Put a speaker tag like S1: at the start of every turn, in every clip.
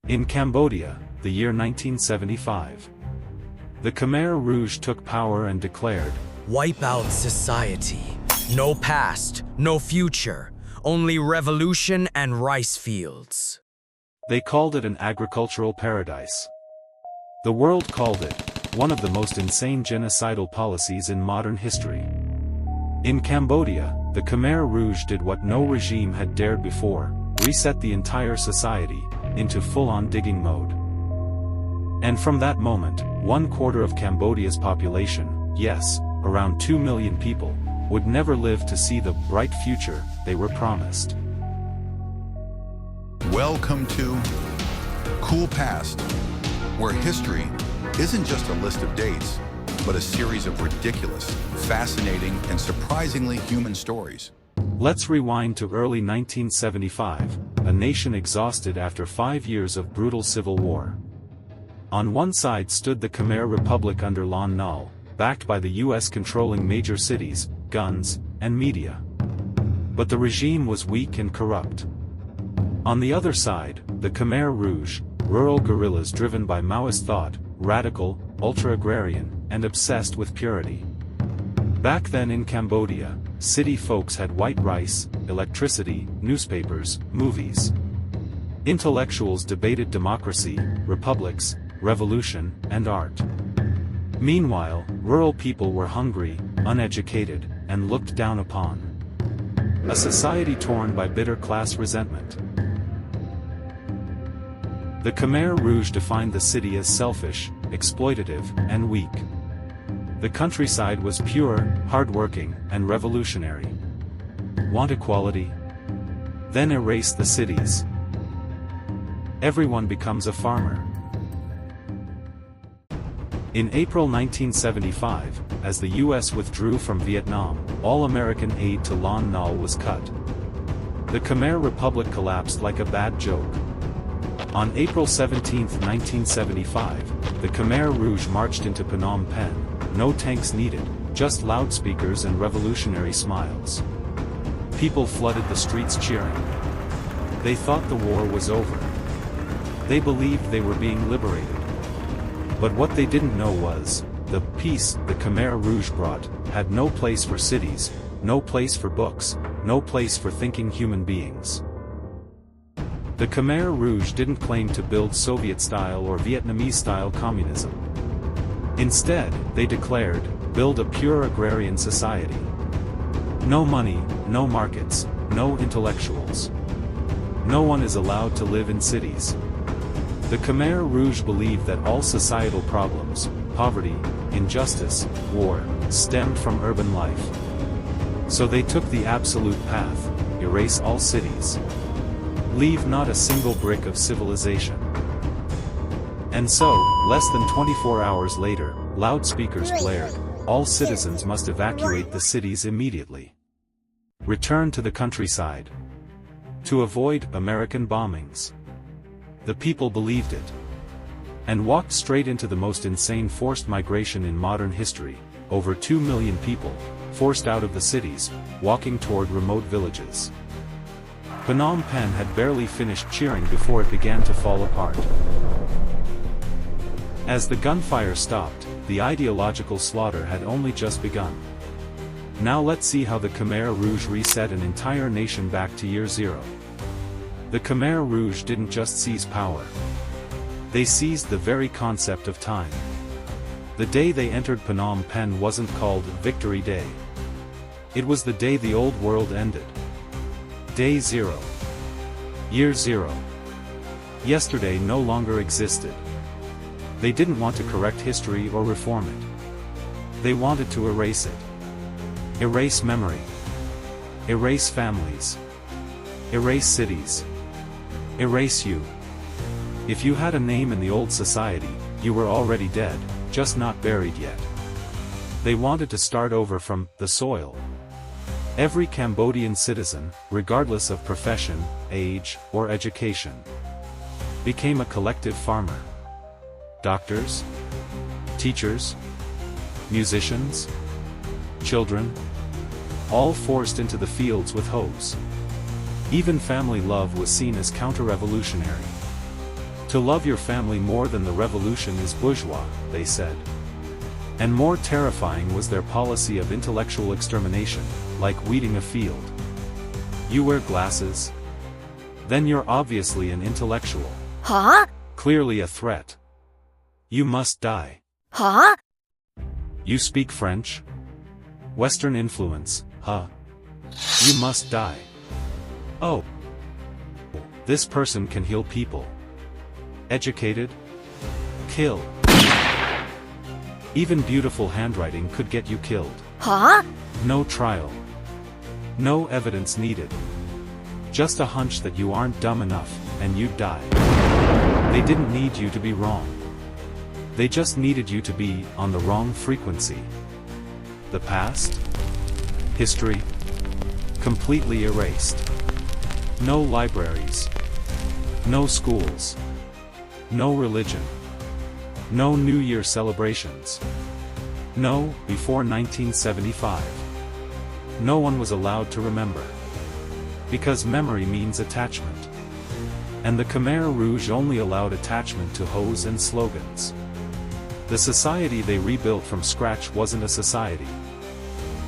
S1: In Cambodia, the year 1975. The Khmer Rouge took power and declared,
S2: "Wipe out society. No past, no future, only revolution and rice fields."
S1: They called it an agricultural paradise. The world called it one of the most insane genocidal policies in modern history. In Cambodia, the Khmer Rouge did what no regime had dared before: reset the entire society into full-on digging mode. And from that moment, 1/4 of Cambodia's population, yes, around 2 million people, would never live to see the bright future they were promised.
S3: Welcome to Cool Past, where history isn't just a list of dates, but a series of ridiculous, fascinating, and surprisingly human stories.
S1: Let's rewind to early 1975, a nation exhausted after 5 years of brutal civil war. On one side stood the Khmer Republic under Lon Nol, backed by the US controlling major cities, guns, and media. But the regime was weak and corrupt. On the other side, the Khmer Rouge, rural guerrillas driven by Maoist thought, radical, ultra-agrarian, and obsessed with purity. Back then in Cambodia, city folks had white rice, electricity, newspapers, movies. Intellectuals debated democracy, republics, revolution, and art. Meanwhile, rural people were hungry, uneducated, and looked down upon. A society torn by bitter class resentment. The Khmer Rouge defined the city as selfish, exploitative, and weak. The countryside was pure, hardworking, and revolutionary. Want equality? Then erase the cities. Everyone becomes a farmer. In April 1975, as the US withdrew from Vietnam, all American aid to Lon Nol was cut. The Khmer Republic collapsed like a bad joke. On April 17, 1975, the Khmer Rouge marched into Phnom Penh, no tanks needed, just loudspeakers and revolutionary smiles. People flooded the streets cheering. They thought the war was over. They believed they were being liberated. But what they didn't know was, the peace the Khmer Rouge brought had no place for cities, no place for books, no place for thinking human beings. The Khmer Rouge didn't claim to build Soviet-style or Vietnamese-style communism. Instead, they declared, build a pure agrarian society. No money, no markets, no intellectuals. No one is allowed to live in cities. The Khmer Rouge believed that all societal problems, poverty, injustice, war, stemmed from urban life. So they took the absolute path: erase all cities. Leave not a single brick of civilization. And so, less than 24 hours later, loudspeakers blared, all citizens must evacuate the cities immediately. Return to the countryside. To avoid American bombings. The people believed it. And walked straight into the most insane forced migration in modern history, over 2 million people, forced out of the cities, walking toward remote villages. Phnom Penh had barely finished cheering before it began to fall apart. As the gunfire stopped, the ideological slaughter had only just begun. Now let's see how the Khmer Rouge reset an entire nation back to year zero. The Khmer Rouge didn't just seize power. They seized the very concept of time. The day they entered Phnom Penh wasn't called Victory Day. It was the day the old world ended. Day zero. Year zero. Yesterday no longer existed. They didn't want to correct history or reform it. They wanted to erase it. Erase memory. Erase families. Erase cities. Erase you. If you had a name in the old society, you were already dead, just not buried yet. They wanted to start over from the soil. Every Cambodian citizen, regardless of profession, age, or education, became a collective farmer. Doctors, teachers, musicians, children, all forced into the fields with hoes. Even family love was seen as counter-revolutionary. To love your family more than the revolution is bourgeois, they said. And more terrifying was their policy of intellectual extermination, like weeding a field. You wear glasses? Then you're obviously an intellectual.
S4: Huh?
S1: Clearly a threat. You must die.
S4: Huh?
S1: You speak French? Western influence, huh? You must die. Oh. This person can heal people. Educated? Kill. Even beautiful handwriting could get you killed.
S4: Huh?
S1: No trial. No evidence needed. Just a hunch that you aren't dumb enough, and you'd die. They didn't need you to be wrong. They just needed you to be on the wrong frequency. The past? History? Completely erased. No libraries. No schools. No religion. No New Year celebrations. No, before 1975. No one was allowed to remember. Because memory means attachment. And the Khmer Rouge only allowed attachment to hoes and slogans. The society they rebuilt from scratch wasn't a society.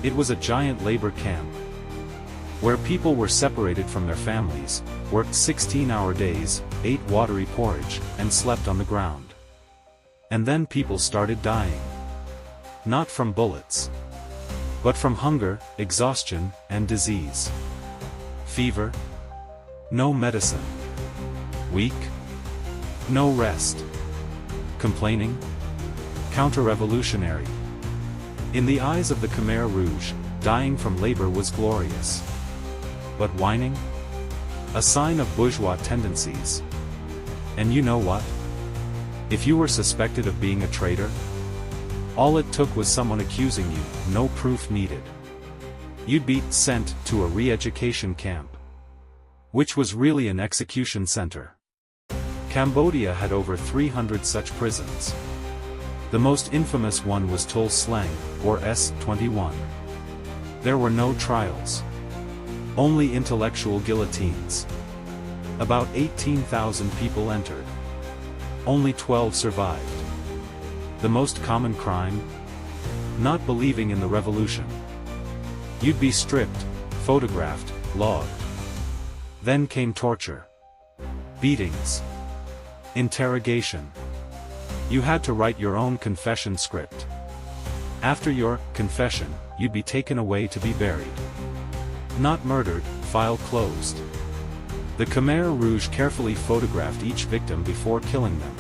S1: It was a giant labor camp. Where people were separated from their families, worked 16-hour days, ate watery porridge, and slept on the ground. And then people started dying. Not from bullets. But from hunger, exhaustion, and disease. Fever? No medicine. Weak? No rest. Complaining? Counter-revolutionary. In the eyes of the Khmer Rouge, dying from labor was glorious. But whining? A sign of bourgeois tendencies. And you know what? If you were suspected of being a traitor, all it took was someone accusing you, no proof needed. You'd be sent to a re-education camp. Which was really an execution center. Cambodia had over 300 such prisons. The most infamous one was Tuol Sleng, or S-21. There were no trials. Only intellectual guillotines. About 18,000 people entered. Only 12 survived. The most common crime? Not believing in the revolution. You'd be stripped, photographed, logged. Then came torture. Beatings. Interrogation. You had to write your own confession script. After your confession, you'd be taken away to be buried. Not murdered, file closed. The Khmer Rouge carefully photographed each victim before killing them.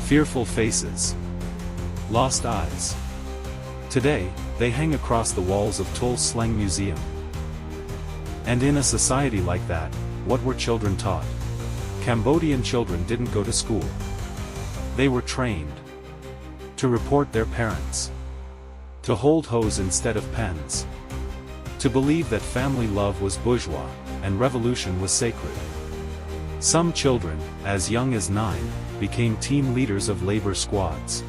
S1: Fearful faces. Lost eyes. Today, they hang across the walls of Tuol Sleng Museum. And in a society like that, what were children taught? Cambodian children didn't go to school. They were trained to report their parents, to hold hoes instead of pens, to believe that family love was bourgeois, and revolution was sacred. Some children, as young as 9, became team leaders of labor squads.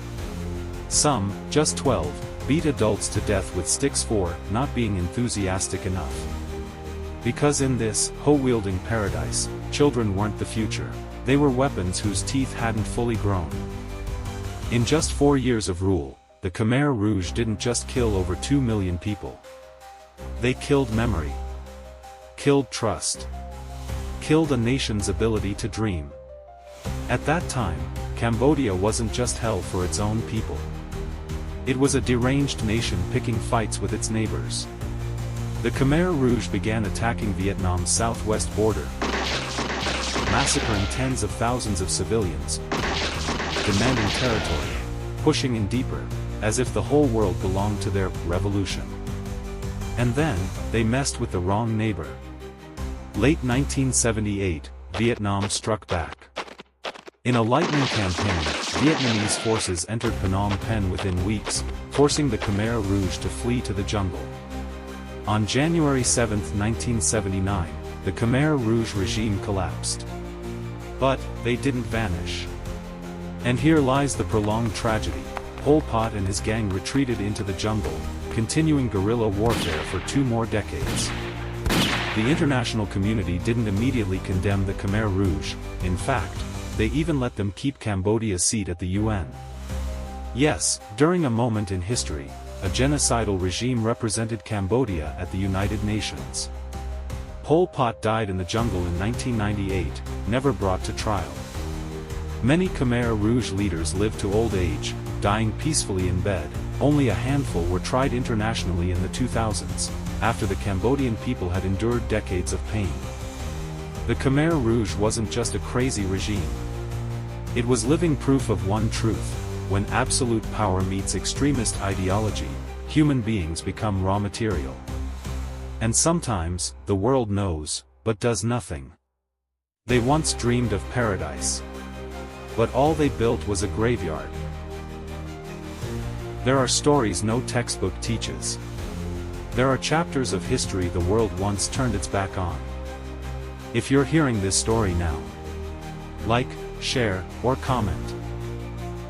S1: Some, just 12, beat adults to death with sticks for not being enthusiastic enough. Because in this hoe-wielding paradise, children weren't the future. They were weapons whose teeth hadn't fully grown. In just 4 years of rule, the Khmer Rouge didn't just kill over 2 million people. They killed memory. Killed trust. Killed a nation's ability to dream. At that time, Cambodia wasn't just hell for its own people. It was a deranged nation picking fights with its neighbors. The Khmer Rouge began attacking Vietnam's southwest border, massacring tens of thousands of civilians, demanding territory, pushing in deeper, as if the whole world belonged to their revolution. And then, they messed with the wrong neighbor. Late 1978, Vietnam struck back. In a lightning campaign, Vietnamese forces entered Phnom Penh within weeks, forcing the Khmer Rouge to flee to the jungle. On January 7, 1979, the Khmer Rouge regime collapsed. But, they didn't vanish. And here lies the prolonged tragedy. Pol Pot and his gang retreated into the jungle, continuing guerrilla warfare for 2 more decades. The international community didn't immediately condemn the Khmer Rouge. In fact, They even let them keep Cambodia's seat at the UN. Yes, during a moment in history, a genocidal regime represented Cambodia at the United Nations. Pol Pot died in the jungle in 1998, never brought to trial. Many Khmer Rouge leaders lived to old age, dying peacefully in bed. Only a handful were tried internationally in the 2000s, after the Cambodian people had endured decades of pain. The Khmer Rouge wasn't just a crazy regime. It was living proof of one truth: when absolute power meets extremist ideology, human beings become raw material. And sometimes, the world knows, but does nothing. They once dreamed of paradise. But all they built was a graveyard. There are stories no textbook teaches. There are chapters of history the world once turned its back on. If you're hearing this story now, like, share, or comment.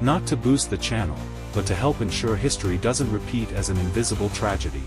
S1: Not to boost the channel, but to help ensure history doesn't repeat as an invisible tragedy.